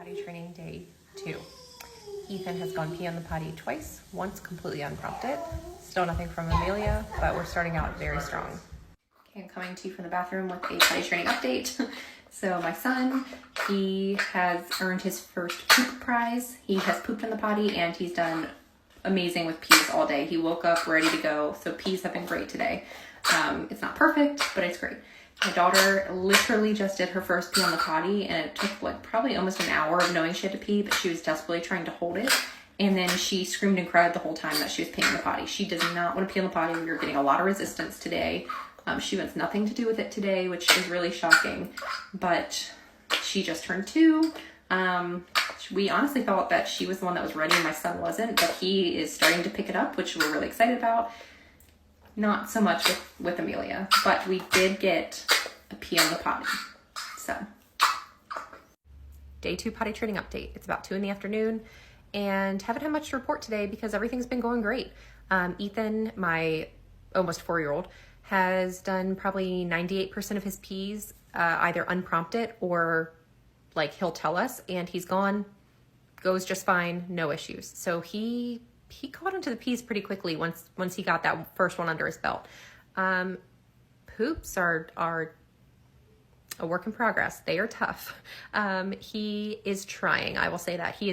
potty training day 2. Ethan has gone pee on the potty twice, once completely unprompted. Still nothing from Amelia, but we're starting out very strong. Okay, I'm coming to you from the bathroom with a potty training update. So my son, he has earned his first poop prize. He has pooped in the potty and he's done amazing with pees all day. He woke up ready to go, so pees have been great today. It's not perfect, but it's great. My daughter literally just did her first pee on the potty, and it took like probably almost an hour of knowing she had to pee, but she was desperately trying to hold it. And then she screamed and cried the whole time that she was peeing in the potty. She does not want to pee on the potty. We were getting a lot of resistance today. She wants nothing to do with it today, which is really shocking, but she just turned 2. We honestly thought that she was the one that was ready and my son wasn't, but he is starting to pick it up, which we're really excited about. Not so much with Amelia, but we did get a pee on the potty. So, day 2 potty training update. It's about 2 in the afternoon and haven't had much to report today because everything's been going great. Ethan, my almost 4-year-old, has done probably 98% of his pees, either unprompted or like he'll tell us, and he's goes just fine, no issues. So he caught onto the pees pretty quickly once he got that first one under his belt. Poops are a work in progress. They are tough. He is trying. I will say that he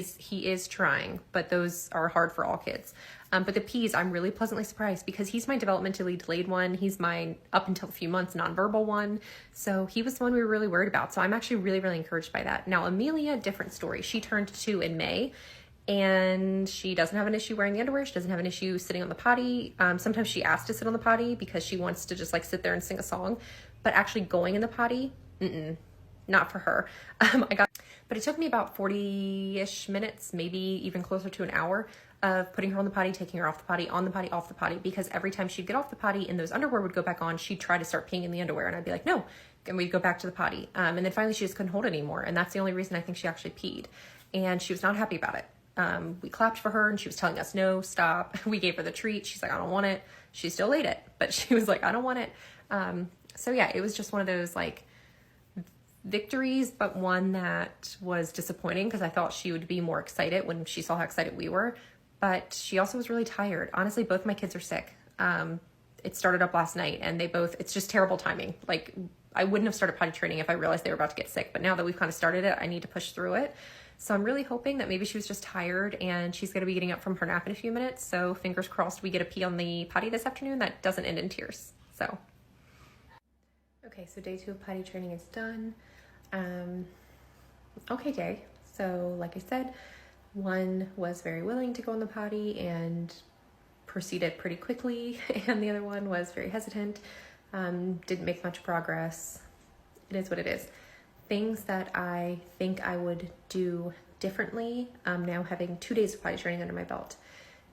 is trying, but those are hard for all kids. But the pees, I'm really pleasantly surprised because he's my developmentally delayed one. He's my up until a few months nonverbal one. So he was the one we were really worried about. So I'm actually really, really encouraged by that. Now, Amelia, different story. She turned 2 in May. And she doesn't have an issue wearing the underwear. She doesn't have an issue sitting on the potty. Sometimes she asks to sit on the potty because she wants to just like sit there and sing a song. But actually going in the potty, not for her. But it took me about 40-ish minutes, maybe even closer to an hour of putting her on the potty, taking her off the potty, on the potty, off the potty, because every time she'd get off the potty and those underwear would go back on, she'd try to start peeing in the underwear. And I'd be like, no, and we'd go back to the potty. And then finally she just couldn't hold it anymore. And that's the only reason I think she actually peed. And she was not happy about it. We clapped for her and she was telling us, no, stop. We gave her the treat. She's like, I don't want it. She still ate it, but she was like, I don't want it. So yeah, it was just one of those like victories, but one that was disappointing because I thought she would be more excited when she saw how excited we were, but she also was really tired. Honestly, both my kids are sick. It started up last night and it's just terrible timing. Like I wouldn't have started potty training if I realized they were about to get sick, but now that we've kind of started it, I need to push through it. So I'm really hoping that maybe she was just tired and she's going to be getting up from her nap in a few minutes. So fingers crossed we get a pee on the potty this afternoon that doesn't end in tears. So, okay, so day 2 of potty training is done. Okay day. So like I said, one was very willing to go in the potty and proceeded pretty quickly. And the other one was very hesitant. Didn't make much progress. It is what it is. Things that I think I would do differently, now having 2 days of potty training under my belt.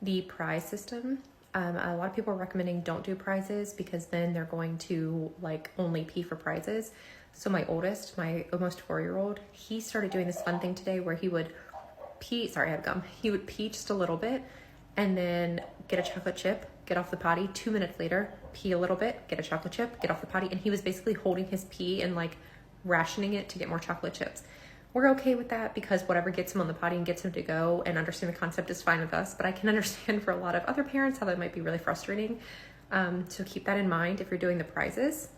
The prize system, a lot of people are recommending don't do prizes because then they're going to like only pee for prizes. So my oldest, my almost 4-year-old, he started doing this fun thing today where he would pee, sorry, I have gum. He would pee just a little bit and then get a chocolate chip, get off the potty. 2 minutes later, pee a little bit, get a chocolate chip, get off the potty. And he was basically holding his pee and like rationing it to get more chocolate chips. We're okay with that because whatever gets him on the potty and gets him to go and understand the concept is fine with us, but I can understand for a lot of other parents how that might be really frustrating. So keep that in mind if you're doing the prizes.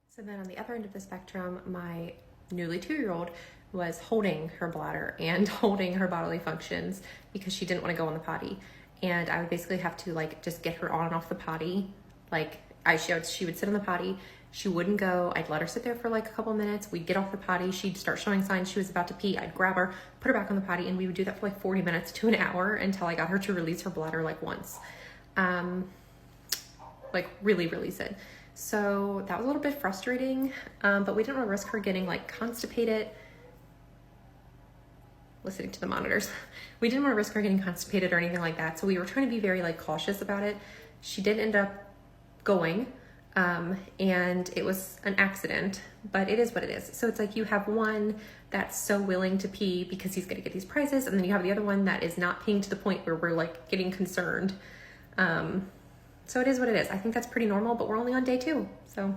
So then on the other end of the spectrum, my newly 2-year-old was holding her bladder and holding her bodily functions because she didn't want to go on the potty. And I would basically have to like just get her on and off the potty. Like she would sit on the potty. She wouldn't go. I'd let her sit there for like a couple minutes. We'd get off the potty. She'd start showing signs she was about to pee. I'd grab her, put her back on the potty, and we would do that for like 40 minutes to an hour until I got her to release her bladder like once. Like really release it. So that was a little bit frustrating, but we didn't want to risk her getting like constipated. Listening to the monitors. We didn't want to risk her getting constipated or anything like that. So we were trying to be very like cautious about it. She did end up going. And it was an accident, but it is what it is. So it's like you have one that's so willing to pee because he's going to get these prizes. And then you have the other one that is not peeing to the point where we're like getting concerned. So it is what it is. I think that's pretty normal, but we're only on day 2. So